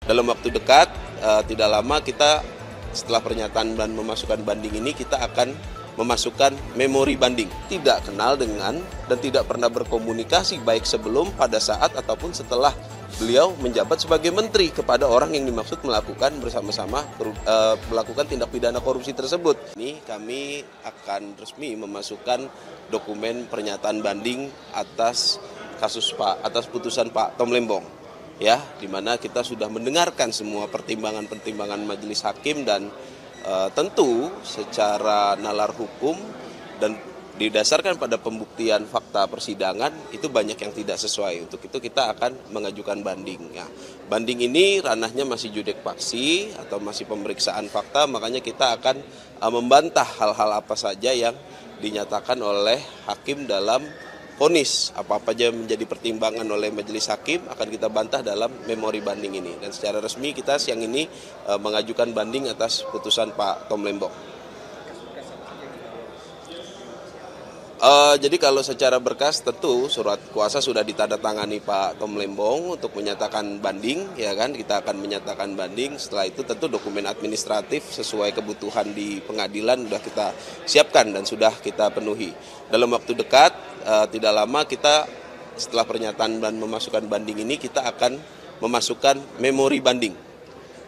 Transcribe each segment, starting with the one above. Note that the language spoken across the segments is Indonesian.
dalam waktu dekat, tidak lama kita setelah pernyataan dan memasukkan banding ini, kita akan memasukkan memori banding. Tidak kenal dengan dan tidak pernah berkomunikasi baik sebelum, pada saat, ataupun setelah beliau menjabat sebagai menteri kepada orang yang dimaksud melakukan bersama-sama melakukan tindak pidana korupsi tersebut. Ini kami akan resmi memasukkan dokumen pernyataan banding atas putusan Pak Tom Lembong, ya, di mana kita sudah mendengarkan semua pertimbangan-pertimbangan majelis hakim dan tentu secara nalar hukum dan didasarkan pada pembuktian fakta persidangan itu banyak yang tidak sesuai. Untuk itu kita akan mengajukan banding. Ya, banding ini ranahnya masih judek faksi atau masih pemeriksaan fakta, makanya kita akan membantah hal-hal apa saja yang dinyatakan oleh hakim dalam vonis. Apa-apa aja menjadi pertimbangan oleh majelis hakim akan kita bantah dalam memori banding ini. Dan secara resmi kita siang ini mengajukan banding atas putusan Pak Tom Lembong. Jadi kalau secara berkas tentu surat kuasa sudah ditandatangani Pak Tom Lembong untuk menyatakan banding, ya kan, kita akan menyatakan banding. Setelah itu tentu dokumen administratif sesuai kebutuhan di pengadilan sudah kita siapkan dan sudah kita penuhi. Dalam waktu dekat, tidak lama kita setelah pernyataan dan memasukkan banding ini, kita akan memasukkan memori banding.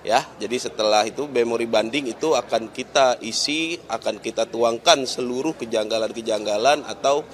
Ya, jadi setelah itu memori banding itu akan kita isi, akan kita tuangkan seluruh kejanggalan-kejanggalan atau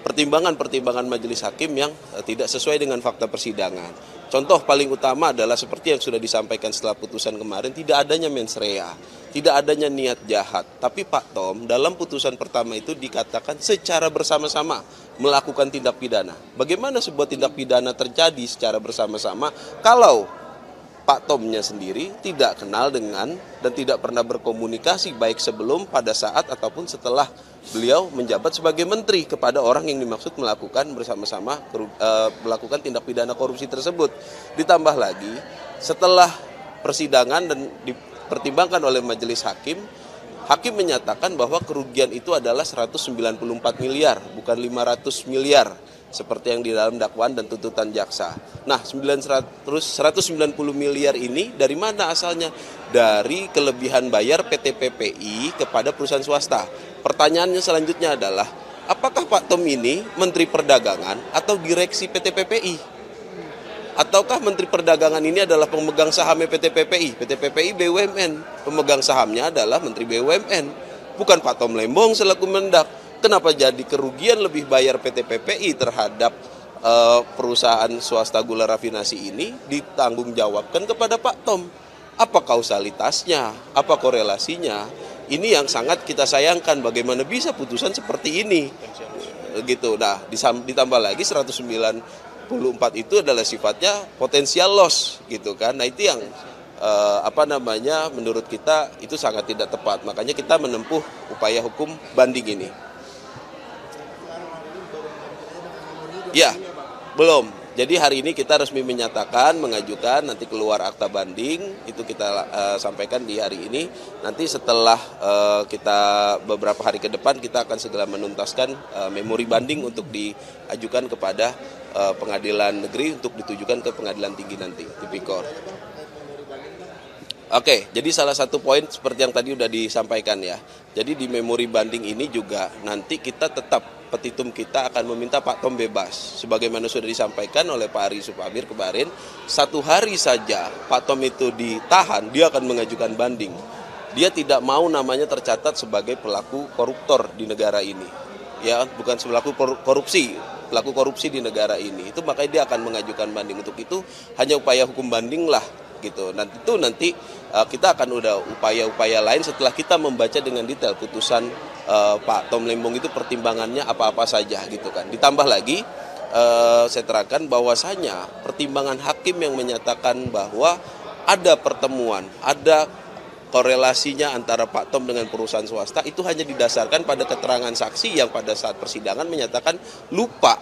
pertimbangan-pertimbangan majelis hakim yang tidak sesuai dengan fakta persidangan. Contoh paling utama adalah seperti yang sudah disampaikan setelah putusan kemarin, tidak adanya mens rea, tidak adanya niat jahat. Tapi Pak Tom dalam putusan pertama itu dikatakan secara bersama-sama melakukan tindak pidana. Bagaimana sebuah tindak pidana terjadi secara bersama-sama kalau Pak Tomnya sendiri tidak kenal dengan dan tidak pernah berkomunikasi baik sebelum, pada saat, ataupun setelah beliau menjabat sebagai menteri kepada orang yang dimaksud melakukan bersama-sama melakukan tindak pidana korupsi tersebut. Ditambah lagi setelah persidangan dan dipertimbangkan oleh majelis hakim, hakim menyatakan bahwa kerugian itu adalah 194 miliar, bukan 500 miliar. Seperti yang di dalam dakwaan dan tuntutan jaksa. Nah, 190 miliar ini dari mana asalnya? Dari kelebihan bayar PT PPI kepada perusahaan swasta. Pertanyaannya selanjutnya adalah, apakah Pak Tom ini Menteri Perdagangan atau direksi PT PPI? Ataukah Menteri Perdagangan ini adalah pemegang sahamnya PT PPI? PT PPI BUMN, pemegang sahamnya adalah Menteri BUMN, bukan Pak Tom Lembong selaku Mendak. Kenapa jadi kerugian lebih bayar PT PPI terhadap perusahaan swasta gula rafinasi ini ditanggung jawabkan kepada Pak Tom? Apa kausalitasnya? Apa korelasinya? Ini yang sangat kita sayangkan, bagaimana bisa putusan seperti ini. Gitu. Nah, ditambah lagi 194 itu adalah sifatnya potensial loss gitu kan. Nah, itu yang menurut kita itu sangat tidak tepat. Makanya kita menempuh upaya hukum banding ini. Ya, belum. Jadi hari ini kita resmi menyatakan, mengajukan, nanti keluar akta banding, itu kita sampaikan di hari ini. Nanti setelah kita beberapa hari ke depan, kita akan segera menuntaskan memori banding untuk diajukan kepada pengadilan negeri untuk ditujukan ke pengadilan tinggi nanti, Tipikor. Oke, jadi salah satu poin seperti yang tadi sudah disampaikan ya. Jadi di memori banding ini juga nanti kita tetap, petitum kita akan meminta Pak Tom bebas. Sebagaimana sudah disampaikan oleh Pak Ari Supamir kemarin, 1 hari saja Pak Tom itu ditahan, dia akan mengajukan banding. Dia tidak mau namanya tercatat sebagai pelaku koruptor di negara ini. Ya, bukan pelaku korupsi, pelaku korupsi di negara ini. Itu makanya dia akan mengajukan banding. Untuk itu hanya upaya hukum banding lah gitu. Nanti kita akan udah upaya-upaya lain setelah kita membaca dengan detail putusan Pak Tom Lembong itu pertimbangannya apa-apa saja gitu kan. Ditambah lagi saya terangkan bahwasanya pertimbangan hakim yang menyatakan bahwa ada pertemuan, ada korelasinya antara Pak Tom dengan perusahaan swasta itu hanya didasarkan pada keterangan saksi yang pada saat persidangan menyatakan lupa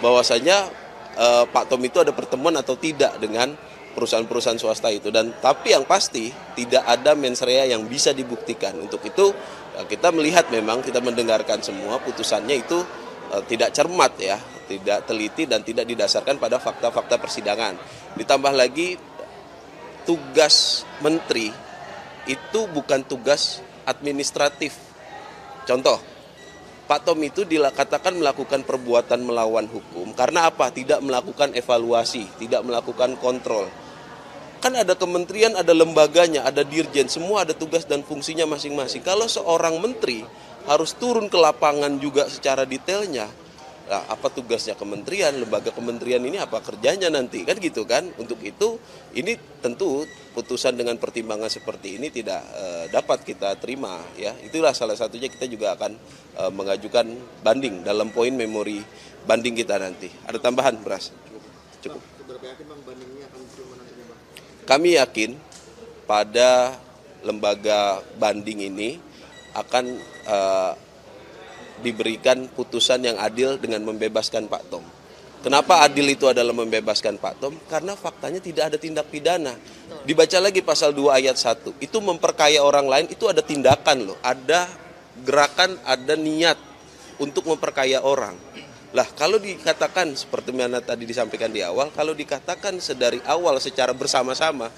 bahwasanya Pak Tom itu ada pertemuan atau tidak dengan perusahaan-perusahaan swasta itu. Dan tapi yang pasti tidak ada mens rea yang bisa dibuktikan. Untuk itu kita melihat, memang kita mendengarkan semua putusannya itu tidak cermat ya, tidak teliti dan tidak didasarkan pada fakta-fakta persidangan. Ditambah lagi tugas menteri itu bukan tugas administratif. Contoh, Pak Tom itu dikatakan melakukan perbuatan melawan hukum karena apa? Tidak melakukan evaluasi, tidak melakukan kontrol. Kan ada kementerian, ada lembaganya, ada dirjen, semua ada tugas dan fungsinya masing-masing. Kalau seorang menteri harus turun ke lapangan juga secara detailnya, nah, apa tugasnya kementerian, lembaga kementerian ini apa kerjanya nanti, kan gitu kan. Untuk itu, ini tentu putusan dengan pertimbangan seperti ini tidak dapat kita terima. Ya, itulah salah satunya kita juga akan mengajukan banding dalam poin memori banding kita nanti. Ada tambahan, Beras? Cukup. Seberapa yakin Bang bandingnya akan diterima nantinya, Bang? Kami yakin pada lembaga banding ini akan diberikan putusan yang adil dengan membebaskan Pak Tom. Kenapa adil itu adalah membebaskan Pak Tom? Karena faktanya tidak ada tindak pidana. Dibaca lagi pasal 2 ayat 1. Itu memperkaya orang lain, itu ada tindakan loh. Ada gerakan, ada niat untuk memperkaya orang. Lah kalau dikatakan seperti mana tadi disampaikan di awal, kalau dikatakan sedari awal secara bersama-sama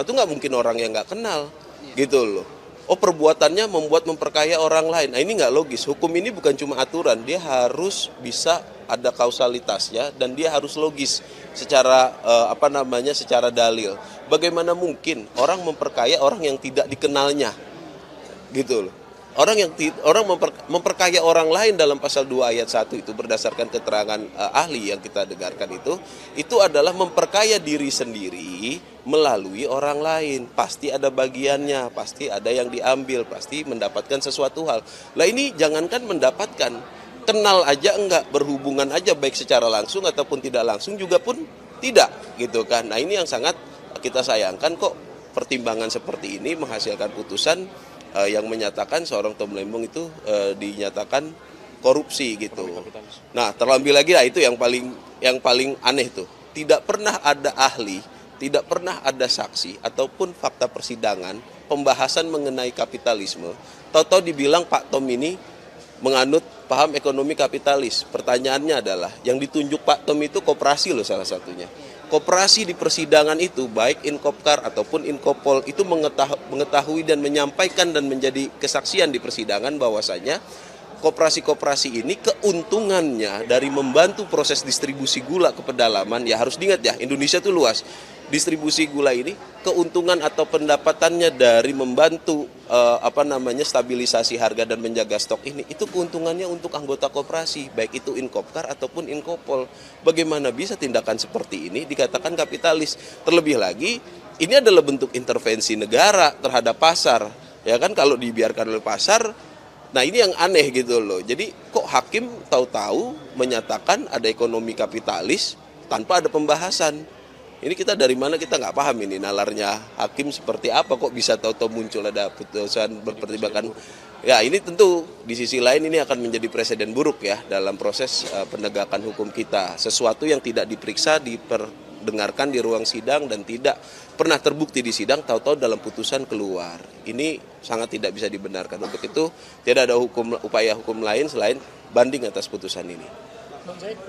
itu nggak mungkin orang yang nggak kenal, gitu loh. Oh, perbuatannya membuat memperkaya orang lain. Nah, ini nggak logis. Hukum ini bukan cuma aturan, dia harus bisa ada kausalitasnya dan dia harus logis secara secara dalil. Bagaimana mungkin orang memperkaya orang yang tidak dikenalnya, gitu loh. Orang memperkaya orang lain dalam pasal 2 ayat 1 itu berdasarkan keterangan ahli yang kita dengarkan itu adalah memperkaya diri sendiri melalui orang lain. Pasti ada bagiannya, pasti ada yang diambil, pasti mendapatkan sesuatu hal. Lah ini jangankan mendapatkan, kenal aja enggak, berhubungan aja baik secara langsung ataupun tidak langsung juga pun tidak, gitu kan. Nah, ini yang sangat kita sayangkan kok pertimbangan seperti ini menghasilkan putusan yang menyatakan seorang Tom Lembong itu dinyatakan korupsi gitu. Nah, terlebih lagi lah itu yang paling aneh tuh. Tidak pernah ada ahli, tidak pernah ada saksi ataupun fakta persidangan pembahasan mengenai kapitalisme. Tahu-tahu dibilang Pak Tom ini menganut paham ekonomi kapitalis. Pertanyaannya adalah yang ditunjuk Pak Tom itu koperasi loh salah satunya. Koperasi di persidangan itu baik Inkopkar ataupun Inkopol itu mengetahui dan menyampaikan dan menjadi kesaksian di persidangan bahwasanya koperasi-koperasi ini keuntungannya dari membantu proses distribusi gula ke pedalaman, ya harus diingat ya, Indonesia itu luas. Distribusi gula ini keuntungan atau pendapatannya dari membantu stabilisasi harga dan menjaga stok ini, itu keuntungannya untuk anggota koperasi, baik itu Inkopkar ataupun Inkopol. Bagaimana bisa tindakan seperti ini dikatakan kapitalis? Terlebih lagi ini adalah bentuk intervensi negara terhadap pasar. Ya kan, kalau dibiarkan oleh pasar, nah ini yang aneh gitu loh. Jadi kok hakim tahu-tahu menyatakan ada ekonomi kapitalis tanpa ada pembahasan. Ini kita dari mana kita nggak paham ini nalarnya hakim seperti apa, kok bisa tahu-tahu muncul ada putusan berpertimbangan. Ya ini tentu di sisi lain ini akan menjadi presiden buruk ya dalam proses penegakan hukum kita. Sesuatu yang tidak diperiksa, diperdengarkan di ruang sidang dan tidak pernah terbukti di sidang, tahu-tahu dalam putusan keluar. Ini sangat tidak bisa dibenarkan. Untuk itu tidak ada upaya hukum lain selain banding atas putusan ini. Bang Zaid,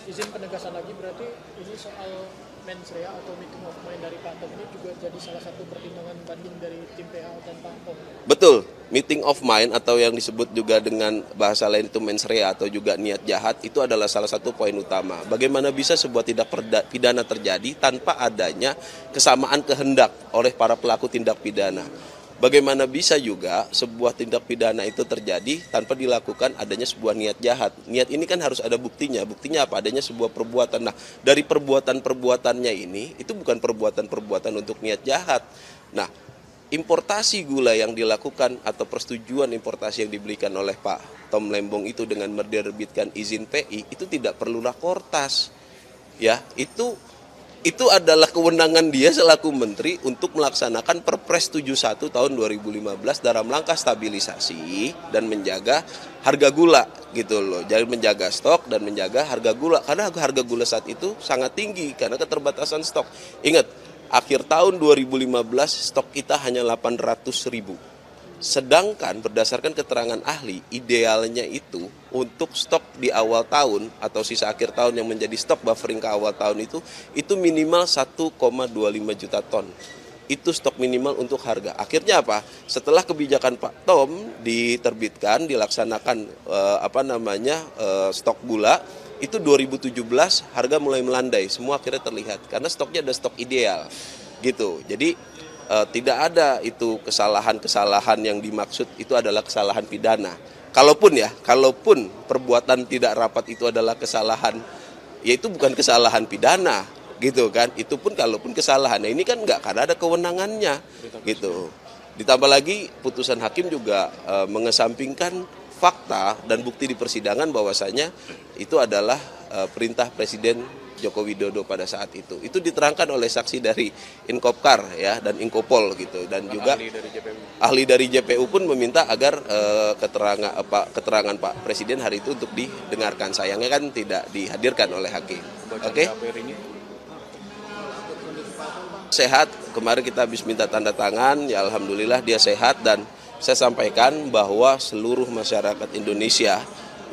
izin penegasan lagi, berarti ini soal mensrea atau meeting of mind dari Pak Tom ini juga jadi salah satu pertimbangan banding dari tim PA dan Pak Tom? Betul, meeting of mind atau yang disebut juga dengan bahasa lain itu mensrea atau juga niat jahat itu adalah salah satu poin utama. Bagaimana bisa sebuah tindak pidana terjadi tanpa adanya kesamaan kehendak oleh para pelaku tindak pidana? Bagaimana bisa juga sebuah tindak pidana itu terjadi tanpa dilakukan adanya sebuah niat jahat. Niat ini kan harus ada buktinya. Buktinya apa? Adanya sebuah perbuatan. Nah, dari perbuatan-perbuatannya ini, itu bukan perbuatan-perbuatan untuk niat jahat. Nah, importasi gula yang dilakukan atau persetujuan importasi yang diberikan oleh Pak Tom Lembong itu dengan menerbitkan izin PI, itu tidak perlu rakortas. Ya, itu adalah kewenangan dia selaku menteri untuk melaksanakan Perpres 71 tahun 2015 dalam langkah stabilisasi dan menjaga harga gula gitu loh. Jadi menjaga stok dan menjaga harga gula karena harga gula saat itu sangat tinggi karena keterbatasan stok. Ingat, akhir tahun 2015 stok kita hanya 800.000. Sedangkan berdasarkan keterangan ahli, idealnya itu untuk stok di awal tahun atau sisa akhir tahun yang menjadi stok buffering ke awal tahun itu minimal 1,25 juta ton. Itu stok minimal untuk harga. Akhirnya apa? Setelah kebijakan Pak Tom diterbitkan, dilaksanakan stok gula, itu 2017 harga mulai melandai, semua akhirnya terlihat karena stoknya ada stok ideal. Gitu. Jadi tidak ada itu kesalahan-kesalahan yang dimaksud itu adalah kesalahan pidana. Kalaupun perbuatan tidak rapat itu adalah kesalahan, ya itu bukan kesalahan pidana, gitu kan? Itu pun kalaupun kesalahan, nah ini kan enggak, karena ada kewenangannya, gitu. Ditambah lagi putusan hakim juga mengesampingkan fakta dan bukti di persidangan bahwasanya itu adalah perintah Presiden Joko Widodo pada saat itu. Itu diterangkan oleh saksi dari Inkopkar ya dan Inkopol gitu, dan juga ahli dari JPU pun meminta agar keterangan Pak Presiden hari itu untuk didengarkan. Sayangnya kan tidak dihadirkan oleh hakim. Oke? Sehat, kemarin kita habis minta tanda tangan, ya alhamdulillah dia sehat, dan saya sampaikan bahwa seluruh masyarakat Indonesia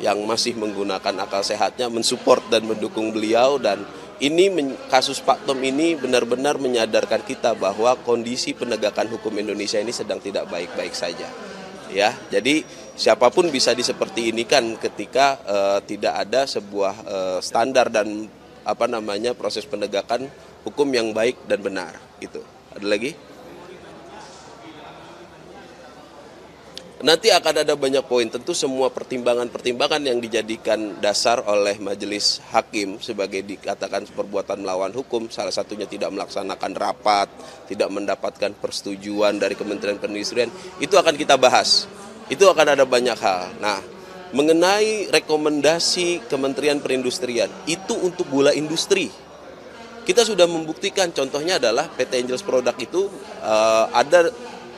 yang masih menggunakan akal sehatnya mensupport dan mendukung beliau, dan ini kasus Pak Tom ini benar-benar menyadarkan kita bahwa kondisi penegakan hukum Indonesia ini sedang tidak baik-baik saja. Ya, jadi siapapun bisa seperti ini kan ketika tidak ada sebuah standar dan proses penegakan hukum yang baik dan benar gitu. Ada lagi? Nanti akan ada banyak poin, tentu semua pertimbangan-pertimbangan yang dijadikan dasar oleh majelis hakim sebagai dikatakan perbuatan melawan hukum, salah satunya tidak melaksanakan rapat, tidak mendapatkan persetujuan dari Kementerian Perindustrian, itu akan kita bahas. Itu akan ada banyak hal. Nah, mengenai rekomendasi Kementerian Perindustrian, itu untuk gula industri. Kita sudah membuktikan, contohnya adalah PT Angels Product itu ada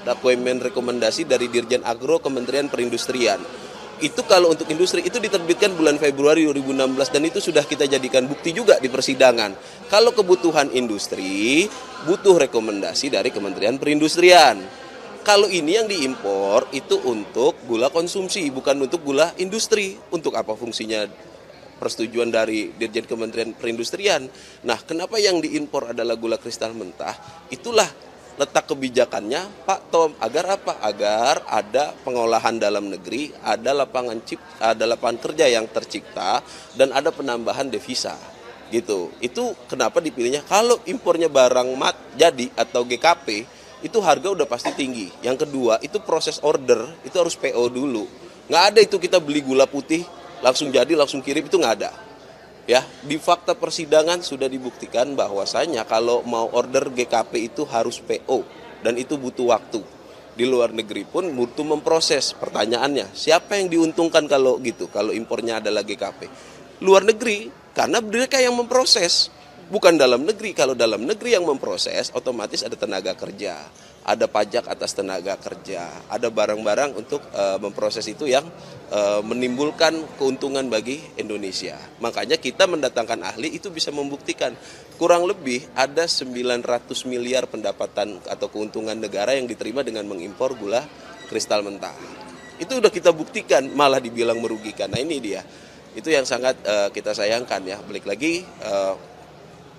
dokumen rekomendasi dari Dirjen Agro Kementerian Perindustrian. Itu kalau untuk industri itu diterbitkan bulan Februari 2016 dan itu sudah kita jadikan bukti juga di persidangan. Kalau kebutuhan industri butuh rekomendasi dari Kementerian Perindustrian. Kalau ini yang diimpor itu untuk gula konsumsi, bukan untuk gula industri. Untuk apa fungsinya persetujuan dari Dirjen Kementerian Perindustrian? Nah, kenapa yang diimpor adalah gula kristal mentah? Itulah letak kebijakannya Pak Tom, agar apa? Agar ada pengolahan dalam negeri, ada lapangan kerja yang tercipta, dan ada penambahan devisa. Gitu. Itu kenapa dipilihnya. Kalau impornya barang jadi atau GKP, itu harga udah pasti tinggi. Yang kedua, itu proses order, itu harus PO dulu. Nggak ada itu kita beli gula putih, langsung jadi, langsung kirim, itu nggak ada. Ya, di fakta persidangan sudah dibuktikan bahwasanya kalau mau order GKP itu harus PO dan itu butuh waktu. Di luar negeri pun butuh memproses. Pertanyaannya, siapa yang diuntungkan kalau gitu? Kalau impornya adalah GKP. Luar negeri, karena mereka yang memproses. Bukan dalam negeri. Kalau dalam negeri yang memproses, otomatis ada tenaga kerja, ada pajak atas tenaga kerja, ada barang-barang untuk memproses itu yang menimbulkan keuntungan bagi Indonesia. Makanya kita mendatangkan ahli itu bisa membuktikan kurang lebih ada 900 miliar pendapatan atau keuntungan negara yang diterima dengan mengimpor gula kristal mentah. Itu udah kita buktikan, malah dibilang merugikan. Nah ini dia, itu yang sangat kita sayangkan ya. Balik lagi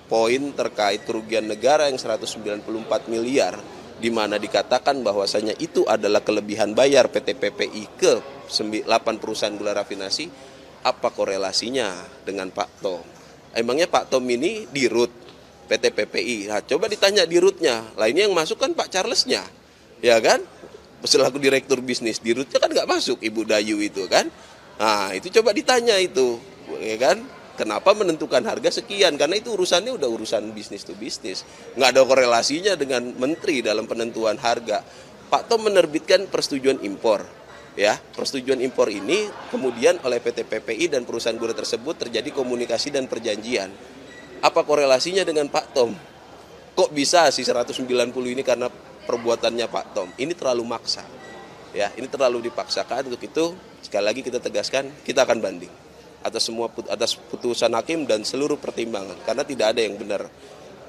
poin terkait kerugian negara yang 194 miliar, di mana dikatakan bahwasanya itu adalah kelebihan bayar PT PPI ke 8 perusahaan gula rafinasi. Apa korelasinya dengan Pak Tom? Emangnya Pak Tom ini dirut PT PPI? Nah, coba ditanya dirutnya. Lah ini yang masuk kan Pak Charlesnya, ya kan? Selaku direktur bisnis, dirutnya kan nggak masuk Ibu Dayu itu kan? Nah itu coba ditanya itu, ya kan? Kenapa menentukan harga sekian? Karena itu urusannya udah urusan bisnis to bisnis. Nggak ada korelasinya dengan menteri dalam penentuan harga. Pak Tom menerbitkan persetujuan impor. Ya, persetujuan impor ini kemudian oleh PT PPI dan perusahaan gula tersebut terjadi komunikasi dan perjanjian. Apa korelasinya dengan Pak Tom? Kok bisa sih 190 ini karena perbuatannya Pak Tom? Ini terlalu maksa. Ya, ini terlalu dipaksakan. Untuk itu sekali lagi kita tegaskan, kita akan banding atas putusan hakim dan seluruh pertimbangan, karena tidak ada yang benar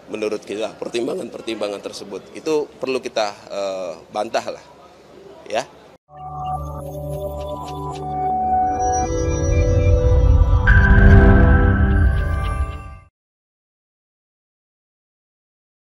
menurut kita pertimbangan-pertimbangan tersebut. Itu perlu kita bantah lah, ya.